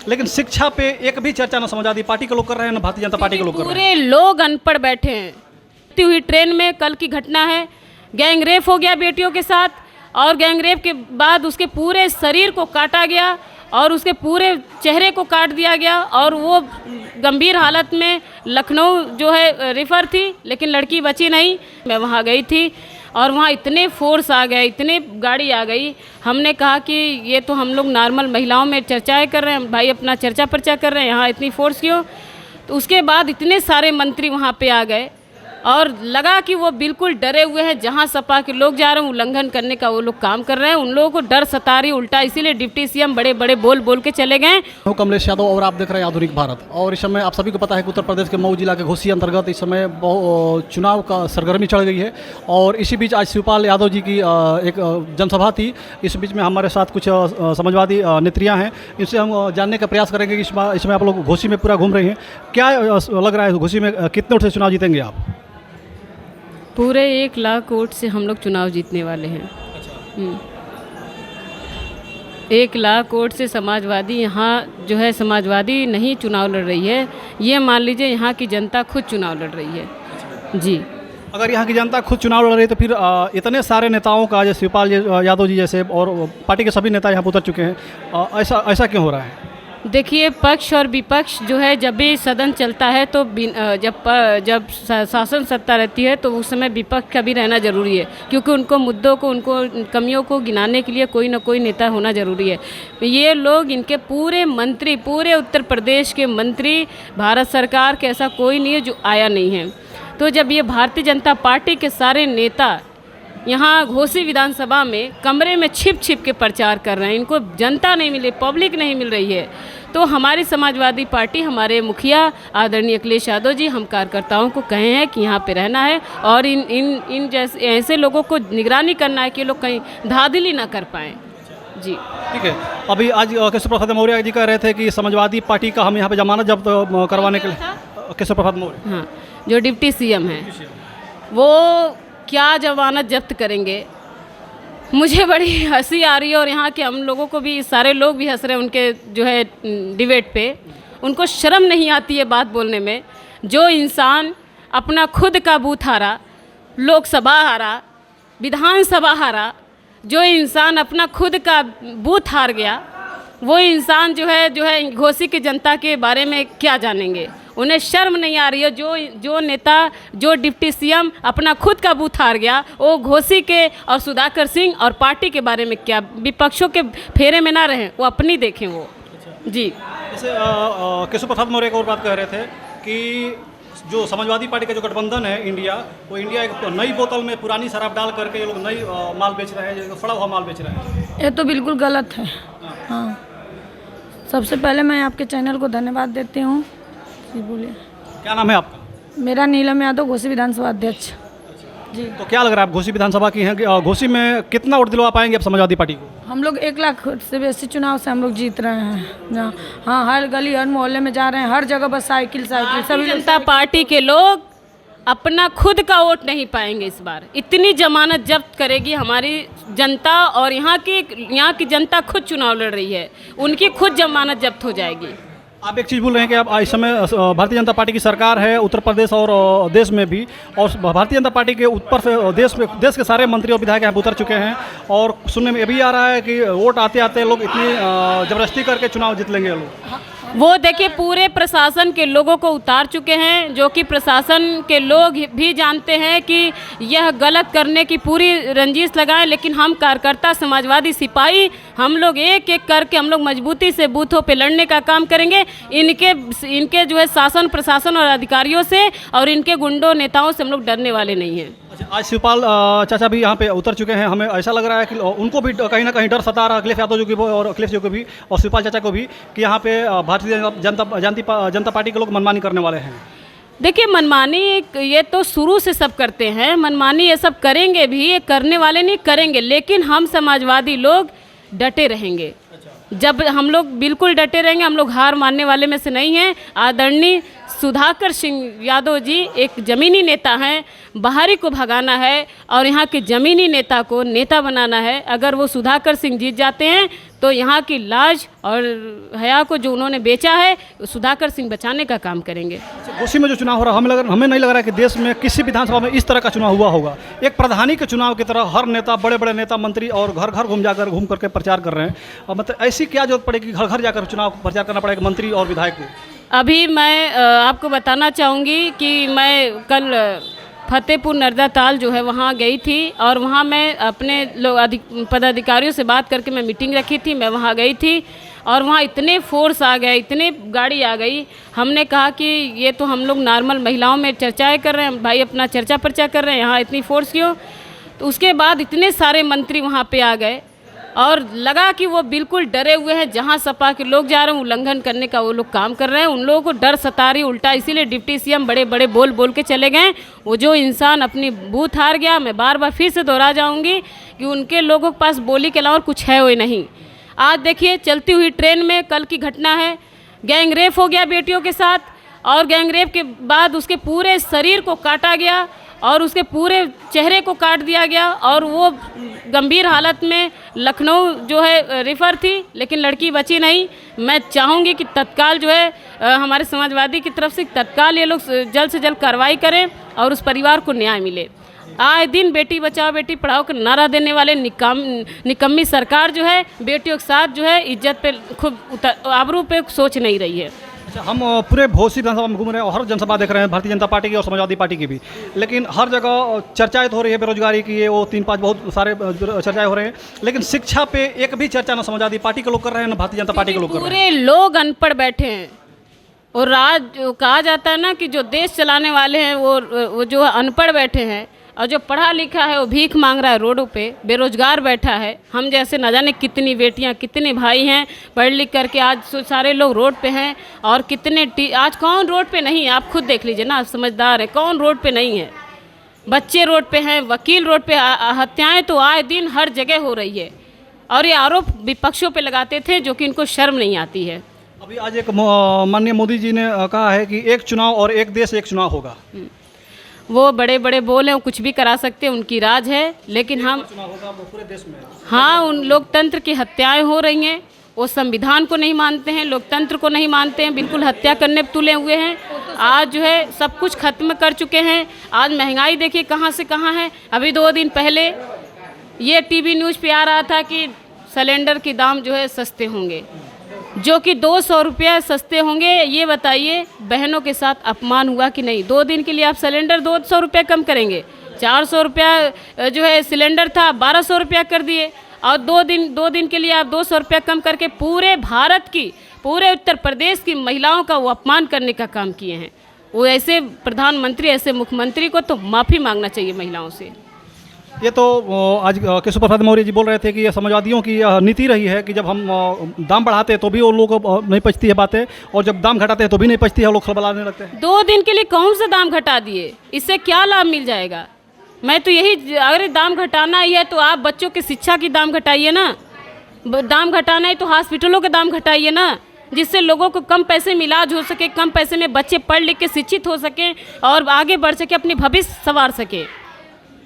लेकिन शिक्षा पे एक भी चर्चा ना समाजवादी पार्टी के लोग कर रहे हैं, ना भारतीय जनता पार्टी के लोग कर रहे हैं। पूरे लोग अनपढ़ बैठे हैं। उड़ती हुई ट्रेन में कल की घटना है, गैंग रेप हो गया बेटियों के साथ, और गैंग रेप के बाद उसके पूरे शरीर को काटा गया और उसके पूरे चेहरे को काट दिया गया, और वो गंभीर हालत में लखनऊ जो है रेफर थी, लेकिन लड़की बची नहीं। मैं वहाँ गई थी और वहाँ इतने फोर्स आ गए, इतने गाड़ी आ गई। हमने कहा कि ये तो हम लोग नॉर्मल महिलाओं में चर्चाएं कर रहे हैं, भाई अपना चर्चा पर्चा कर रहे हैं, यहाँ इतनी फोर्स क्यों? तो उसके बाद इतने सारे मंत्री वहाँ पे आ गए और लगा कि वो बिल्कुल डरे हुए हैं। जहाँ सपा के लोग जा रहे हैं उल्लंघन करने का वो लोग काम कर रहे हैं, उन लोगों को डर सता रही उल्टा, इसीलिए डिप्टी सीएम बड़े बड़े बोल बोल के चले गए। कमलेश यादव और आप देख रहे हैं आधुनिक भारत। और इस समय आप सभी को पता है कि उत्तर प्रदेश के मऊ जिला के घोसी अंतर्गत इस समय चुनाव का सरगर्मी चढ़ गई है। और इसी बीच आज शिवपाल यादव जी की एक जनसभा थी। इस बीच में हमारे साथ कुछ समाजवादी नेत्रियाँ हैं, इनसे हम जानने का प्रयास करेंगे कि इसमें आप लोग घोसी में पूरा घूम रहे हैं, क्या लग रहा है घोसी में कितने वोट से चुनाव जीतेंगे आप? पूरे 1 लाख वोट से हम लोग चुनाव जीतने वाले हैं। 1 लाख वोट से समाजवादी यहाँ जो है, समाजवादी नहीं चुनाव लड़ रही है, ये मान लीजिए यहाँ की जनता खुद चुनाव लड़ रही है जी। अगर यहाँ की जनता खुद चुनाव लड़ रही है तो फिर इतने सारे नेताओं का, जैसे शिवपाल यादव जी जैसे और पार्टी के सभी नेता यहाँ पर उतर चुके हैं, ऐसा क्यों हो रहा है? देखिए, पक्ष और विपक्ष जो है, जब भी सदन चलता है तो जब शासन सत्ता रहती है तो उस समय विपक्ष का भी रहना ज़रूरी है, क्योंकि उनको मुद्दों को, उनको कमियों को गिनाने के लिए कोई ना कोई नेता होना ज़रूरी है। ये लोग, इनके पूरे मंत्री, पूरे उत्तर प्रदेश के मंत्री, भारत सरकार के ऐसा कोई नहीं है जो आया नहीं है। तो जब ये भारतीय जनता पार्टी के सारे नेता यहाँ घोसी विधानसभा में कमरे में छिप छिप के प्रचार कर रहे हैं, इनको जनता नहीं मिली, पब्लिक नहीं मिल रही है, तो हमारी समाजवादी पार्टी, हमारे मुखिया आदरणीय अखिलेश यादव जी, हम कार्यकर्ताओं को कहे हैं कि यहाँ पे रहना है और इन जैसे ऐसे लोगों को निगरानी करना है कि लोग कहीं धांधली ना कर पाएँ जी। ठीक है, अभी आज केशव प्रसाद मौर्य जी कह रहे थे कि समाजवादी पार्टी का हम यहाँ पे जमानत जब्त करवाने के लिए, केशव प्रसाद मौर्य, हाँ, जो डिप्टी सीएम हैं, वो क्या जमानत जब्त करेंगे? मुझे बड़ी हंसी आ रही है और यहाँ के हम लोगों को भी, सारे लोग भी हंस रहे हैं उनके जो है डिबेट पे। उनको शर्म नहीं आती है बात बोलने में। जो इंसान अपना खुद का बूथ हारा, लोकसभा हारा, विधानसभा हारा, जो इंसान अपना खुद का बूथ हार गया, वो इंसान जो है घोसी की जनता के बारे में क्या जानेंगे? उन्हें शर्म नहीं आ रही है। जो नेता, जो डिप्टी सीएम अपना खुद का बूथ हार गया, वो घोसी के और सुधाकर सिंह और पार्टी के बारे में क्या, विपक्षों के फेरे में ना रहें, वो अपनी देखें वो जी। जैसे केशव प्रसाद मौर्य एक और बात कह रहे थे कि जो समाजवादी पार्टी का जो गठबंधन है इंडिया, वो इंडिया एक नई बोतल में पुरानी शराब डाल करके ये लोग नई माल बेच रहे हैं, फड़ा हुआ माल बेच रहे हैं। ये तो बिल्कुल गलत है। हाँ, सबसे पहले मैं आपके चैनल को धन्यवाद देती हूँ। जी बोलिए। क्या नाम है आपका? मेरा नीलम यादव, घोसी विधानसभा अध्यक्ष जी। तो क्या लग रहा है, आप घोसी विधानसभा की हैं, घोसी में कितना वोट दिलवा पाएंगे आप समाजवादी पार्टी को? हम लोग 1 लाख से बेसी चुनाव से हम लोग जीत रहे हैं जहाँ। हाँ, हर गली हर मोहल्ले में जा रहे हैं, हर जगह बस साइकिल सभी जनता पार्टी के लोग अपना खुद का वोट नहीं पाएंगे इस बार। इतनी जमानत जब्त करेगी हमारी जनता, और यहाँ की जनता खुद चुनाव लड़ रही है, उनकी खुद जमानत जब्त हो जाएगी। आप एक चीज़ बोल रहे हैं कि अब इस समय भारतीय जनता पार्टी की सरकार है उत्तर प्रदेश और देश में भी, और भारतीय जनता पार्टी के ऊपर से देश के सारे मंत्री और विधायक यहाँ उतर चुके हैं, और सुनने में ये भी आ रहा है कि वोट आते आते लोग इतनी ज़बरदस्ती करके चुनाव जीत लेंगे लोग। वो देखिए, पूरे प्रशासन के लोगों को उतार चुके हैं, जो कि प्रशासन के लोग भी जानते हैं कि यह गलत करने की पूरी रंजिश लगाएं, लेकिन हम कार्यकर्ता, समाजवादी सिपाही, हम लोग एक एक करके हम लोग मजबूती से बूथों पे लड़ने का काम करेंगे। इनके जो है शासन, प्रशासन और अधिकारियों से और इनके गुंडों नेताओं से हम लोग डरने वाले नहीं हैं। आज शिवपाल चाचा भी यहाँ पे उतर चुके हैं। हमें ऐसा लग रहा है कि उनको भी कहीं ना कहीं डर सता रहा है, अखिलेश यादव जी को और अखिलेश जी को भी और शिवपाल चाचा को भी, कि यहाँ पे भारतीय जनता पार्टी के लोग मनमानी करने वाले हैं। देखिए, मनमानी ये तो शुरू से सब करते हैं, मनमानी ये सब करेंगे भी, ये करने वाले नहीं करेंगे, लेकिन हम समाजवादी लोग डटे रहेंगे। जब हम लोग बिल्कुल डटे रहेंगे, हम लोग हार मानने वाले में से नहीं हैं। आदरणीय सुधाकर सिंह यादव जी एक ज़मीनी नेता हैं, बाहरी को भगाना है और यहाँ के ज़मीनी नेता को नेता बनाना है। अगर वो सुधाकर सिंह जीत जाते हैं तो यहाँ की लाज और हया को जो उन्होंने बेचा है सुधाकर सिंह बचाने का काम करेंगे। घोसी में जो चुनाव हो रहा है, हमें नहीं लग रहा है कि देश में किसी विधानसभा में इस तरह का चुनाव हुआ होगा। एक प्रधानी के चुनाव की तरह हर नेता, बड़े बड़े नेता, मंत्री और घर घर घूम करके प्रचार कर रहे हैं। और मतलब ऐसी क्या जरूरत पड़ेगी घर घर जाकर चुनाव प्रचार करना पड़ेगा मंत्री और विधायक को? अभी मैं आपको बताना चाहूँगी कि मैं कल फतेहपुर नर्दा ताल जो है वहाँ गई थी और वहाँ मैं अपने पदाधिकारियों से बात करके मैं मीटिंग रखी थी। मैं वहाँ गई थी और वहाँ इतने फोर्स आ गए, इतने गाड़ी आ गई। हमने कहा कि ये तो हम लोग नॉर्मल महिलाओं में चर्चाएँ कर रहे हैं, भाई अपना चर्चा पर्चा कर रहे हैं, यहाँ इतनी फोर्स क्यों? तो उसके बाद इतने सारे मंत्री वहाँ पे आ गए और लगा कि वो बिल्कुल डरे हुए हैं। जहाँ सपा के लोग जा रहे हैं उल्लंघन करने का वो लोग काम कर रहे हैं। उन लोगों को डर सता रही उल्टा, इसीलिए डिप्टी सीएम बड़े बड़े बोल के चले गए। वो जो इंसान अपनी बूथ हार गया, मैं बार बार फिर से दोहरा जाऊंगी कि उनके लोगों के पास बोली के अलावा कुछ है वो नहीं। आज देखिए चलती हुई ट्रेन में कल की घटना है, गैंग रेप हो गया बेटियों के साथ और गैंग रेप के बाद उसके पूरे शरीर को काटा गया और उसके पूरे चेहरे को काट दिया गया और वो गंभीर हालत में लखनऊ जो है रेफर थी, लेकिन लड़की बची नहीं। मैं चाहूँगी कि तत्काल जो है हमारे समाजवादी की तरफ से तत्काल ये लोग जल्द से जल्द कार्रवाई करें और उस परिवार को न्याय मिले। आए दिन बेटी बचाओ बेटी पढ़ाओ का नारा देने वाले निकम्मी सरकार जो है बेटियों के साथ जो है इज्जत पे खूब आबरू पे सोच नहीं रही है। अच्छा, हम पूरे घोसी विधानसभा में घूम रहे हैं और हर जनसभा देख रहे हैं भारतीय जनता पार्टी की और समाजवादी पार्टी की भी, लेकिन हर जगह चर्चाएं तो हो रही है बेरोजगारी की, ये वो 3-5 बहुत सारे चर्चाएं हो रहे हैं, लेकिन शिक्षा पे एक भी चर्चा ना समाजवादी पार्टी के लोग कर रहे हैं ना भारतीय जनता पार्टी के लोग कर रहे हैं। पूरे लोग अनपढ़ बैठे हैं और कहा जाता है ना कि जो देश चलाने वाले हैं वो जो अनपढ़ बैठे हैं और जो पढ़ा लिखा है वो भीख मांग रहा है रोडों पे, बेरोजगार बैठा है। हम जैसे न जाने कितनी बेटियां कितने भाई हैं पढ़ लिख करके आज सारे लोग रोड पे हैं और कितने आज कौन रोड पे नहीं है? आप खुद देख लीजिए ना, आप समझदार है, कौन रोड पे नहीं है? बच्चे रोड पे हैं, वकील रोड पे, हत्याएं तो आए दिन हर जगह हो रही है और ये आरोप विपक्षों पे लगाते थे जो कि इनको शर्म नहीं आती है। अभी आज एक माननीय मोदी जी ने कहा है कि एक चुनाव और एक देश एक चुनाव होगा। वो बड़े बड़े बोल हैं, वो कुछ भी करा सकते हैं, उनकी राज है, लेकिन हम पूरे देश में हाँ उन लोकतंत्र की हत्याएं हो रही हैं। वो संविधान को नहीं मानते हैं, लोकतंत्र को नहीं मानते हैं, बिल्कुल हत्या करने पर तुले हुए हैं। आज जो है सब कुछ खत्म कर चुके हैं। आज महंगाई देखिए कहाँ से कहाँ है। अभी 2 दिन पहले ये टीवी न्यूज़ पे आ रहा था कि सिलेंडर के दाम जो है सस्ते होंगे, जो कि 200 रुपया सस्ते होंगे। ये बताइए बहनों के साथ अपमान हुआ कि नहीं? 2 दिन के लिए आप सिलेंडर 200 रुपया कम करेंगे, 400 रुपया जो है सिलेंडर था 1200 रुपया कर दिए और 2 दिन के लिए आप 200 रुपया कम करके पूरे भारत की, पूरे उत्तर प्रदेश की महिलाओं का वो अपमान करने का काम किए हैं। वो ऐसे प्रधानमंत्री, ऐसे मुख्यमंत्री को तो माफ़ी मांगना चाहिए महिलाओं से। ये तो आज केशव प्रसाद मौर्य जी बोल रहे थे कि ये समाजवादियों की नीति रही है कि जब हम दाम बढ़ाते हैं तो भी वो लोग नहीं पचती है बातें और जब दाम घटाते हैं तो भी नहीं पचती है, वो लोग खलबलाने लगते हैं। 2 दिन के लिए कौन सा दाम घटा दिए? इससे क्या लाभ मिल जाएगा? मैं तो यही, अगर दाम घटाना ही है तो आप बच्चों की शिक्षा की दाम घटाइए ना। दाम घटाना है तो हॉस्पिटलों के दाम घटाइए ना, जिससे लोगों को कम पैसे में इलाज हो सके, कम पैसे में बच्चे पढ़ लिख के शिक्षित हो सकें और आगे बढ़ सके, अपनी भविष्य संवार सके।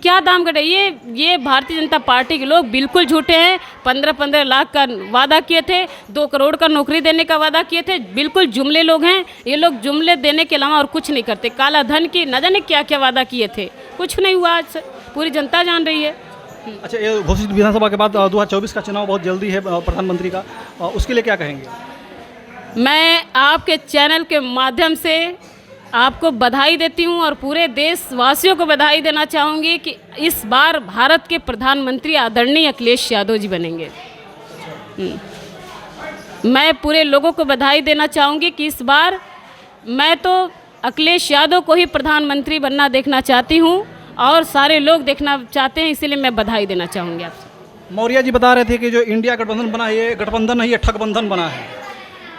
क्या दाम घटाइए? ये भारतीय जनता पार्टी के लोग बिल्कुल झूठे हैं। 15-15 लाख का वादा किए थे, 2 करोड़ का नौकरी देने का वादा किए थे। बिल्कुल जुमले लोग हैं ये लोग, जुमले देने के अलावा और कुछ नहीं करते। काला धन की न जाने क्या क्या वादा किए थे, कुछ नहीं हुआ। आज पूरी जनता जान रही है। अच्छा, ये घोषित विधानसभा के बाद 2024 का चुनाव बहुत जल्दी है प्रधानमंत्री का, उसके लिए क्या कहेंगे? मैं आपके चैनल के माध्यम से आपको बधाई देती हूं और पूरे देशवासियों को बधाई देना चाहूँगी कि इस बार भारत के प्रधानमंत्री आदरणीय अखिलेश यादव जी बनेंगे। मैं पूरे लोगों को बधाई देना चाहूँगी कि इस बार मैं तो अखिलेश यादव को ही प्रधानमंत्री बनना देखना चाहती हूँ और सारे लोग देखना चाहते हैं, इसीलिए मैं बधाई देना चाहूँगी आपसे। मौर्य जी बता रहे थे कि जो इंडिया गठबंधन बना है ये गठबंधन नहीं, ये ठगबंधन बना है।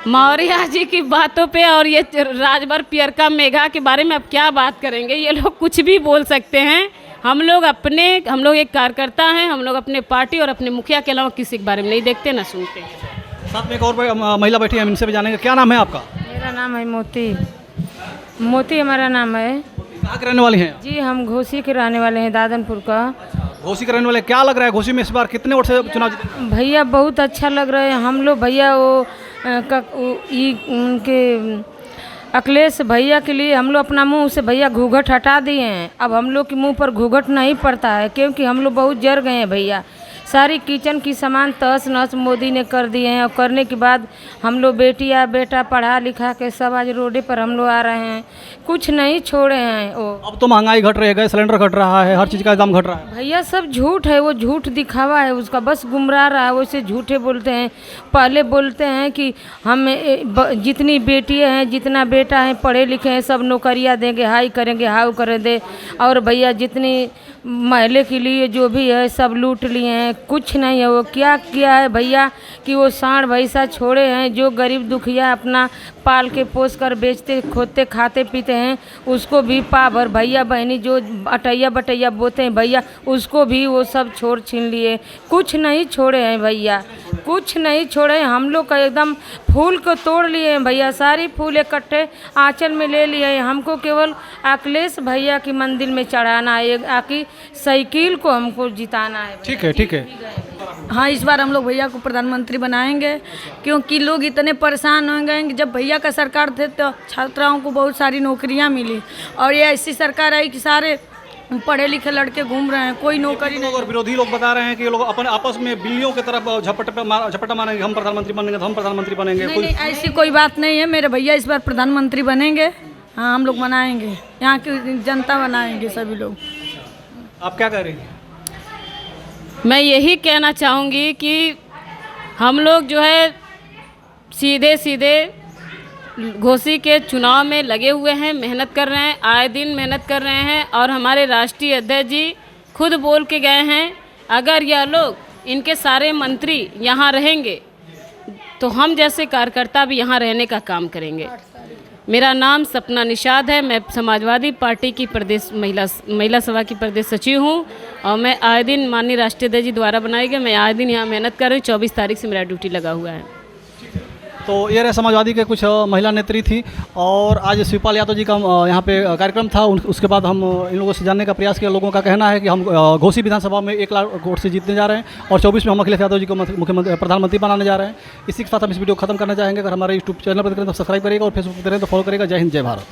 मौर्य जी की बातों पे और ये राजभर पियरका मेघा के बारे में अब क्या बात करेंगे? ये लोग कुछ भी बोल सकते हैं। हम लोग एक कार्यकर्ता हैं, हम लोग अपने पार्टी और अपने मुखिया के अलावा किसी के बारे में नहीं देखते ना सुनते। साथ में एक और महिला बैठी है, हम इनसे भी जानेंगे। क्या नाम है आपका? मेरा नाम है मोती। मोती हमारा नाम है कहाँ के रहने वाली हैं जी। हम घोसी के रहने वाले हैं, दादनपुर का। घोसी के रहने वाले, क्या लग रहा है घोसी में इस बार कितने वोट से चुनाव जीतेंगे? भैया बहुत अच्छा लग रहा है। हम लोग भैया उनके अखिलेश भैया के लिए हम लोग अपना मुंह से भैया घूंघट हटा दिए हैं। अब हम लोग के मुंह पर घूंघट नहीं पड़ता है, क्योंकि हम लोग बहुत जर गए हैं भैया। सारी किचन की सामान तहस नहस मोदी ने कर दिए हैं, और करने के बाद हम लोग बेटिया बेटा पढ़ा लिखा के सब आज रोडे पर हम लोग आ रहे हैं, कुछ नहीं छोड़े हैं। वो अब तो महंगाई घट रही है, गैस सिलेंडर घट रहा है, हर चीज़ का दाम घट रहा है। भैया सब झूठ है, वो झूठ दिखावा है उसका, बस गुमराह रहा है। वैसे झूठे बोलते हैं। पहले बोलते हैं कि हम जितनी बेटियाँ हैं जितना बेटा है पढ़े लिखे हैं सब नौकरियाँ देंगे, हाई करेंगे हाउ कर दे। और भैया जितनी महले के लिए जो भी है सब लूट लिए हैं, कुछ नहीं है। वो क्या किया है भैया कि वो सांड भैंसा छोड़े हैं, जो गरीब दुखिया अपना पाल के पोस कर बेचते खोदते खाते पीते हैं उसको भी पाभर भैया बहनी जो अटैया बटैया बोते हैं भैया उसको भी वो सब छोड़ छीन लिए। कुछ नहीं छोड़े हैं भैया, कुछ नहीं छोड़े हैं। हम लोग का एकदम फूल को तोड़ लिए हैं भैया, सारी फूल इकट्ठे आंचल में ले लिए हैं। हमको केवल अखिलेश भैया की मंदिर में चढ़ाना है, आकी साइकिल को हमको जिताना है। ठीक है ठीक है। हाँ, इस बार हम लोग भैया को प्रधानमंत्री बनाएंगे, क्योंकि लोग इतने परेशान हो गए कि जब भैया का सरकार थे तो छात्राओं को बहुत सारी नौकरियां मिली, और ये ऐसी सरकार आई कि सारे पढ़े लिखे लड़के घूम रहे हैं, कोई नौकरी नहीं। और विरोधी लोग बता रहे हैं कि ये लोग अपने आपस में बिल्लियों की तरफ झपटा मारेंगे, हम प्रधानमंत्री बनेंगे तो हम प्रधानमंत्री बनेंगे। नहीं, ऐसी कोई बात नहीं है। मेरे भैया इस बार प्रधानमंत्री बनेंगे। हाँ, हम लोग बनाएंगे, यहाँ की जनता बनाएंगे सभी लोग। आप क्या कह रही हैं? मैं यही कहना चाहूँगी कि हम लोग जो है सीधे सीधे घोसी के चुनाव में लगे हुए हैं, मेहनत कर रहे हैं, आए दिन मेहनत कर रहे हैं। और हमारे राष्ट्रीय अध्यक्ष जी खुद बोल के गए हैं, अगर यह लोग इनके सारे मंत्री यहाँ रहेंगे तो हम जैसे कार्यकर्ता भी यहाँ रहने का काम करेंगे। मेरा नाम सपना निषाद है, मैं समाजवादी पार्टी की प्रदेश महिला सभा की प्रदेश सचिव हूँ, और मैं आए दिन माननीय राष्ट्रीय अध्यक्ष जी द्वारा बनाए गए, मैं आए दिन यहाँ मेहनत कर रही हूँ। 24 तारीख से मेरा ड्यूटी लगा हुआ है। तो ये रहे समाजवादी के कुछ महिला नेत्री थी, और आज शिवपाल यादव जी का यहाँ पे कार्यक्रम था। उसके बाद हम इन लोगों से जानने का प्रयास किया। लोगों का कहना है कि हम घोसी विधानसभा में 1 लाख वोट से जीतने जा रहे हैं, और 24 में हम अखिलेश यादव जी को मुख्यमंत्री प्रधानमंत्री बनाने जा रहे हैं। इसी के साथ हम इस वीडियो को खत्म करना चाहेंगे। अगर हमारे यूट्यूब चैनल पर करें तो सब्सक्राइब करेगा, और फेसबुक पर करें तो फॉलो करेगा। जय हिंद, जय भारत।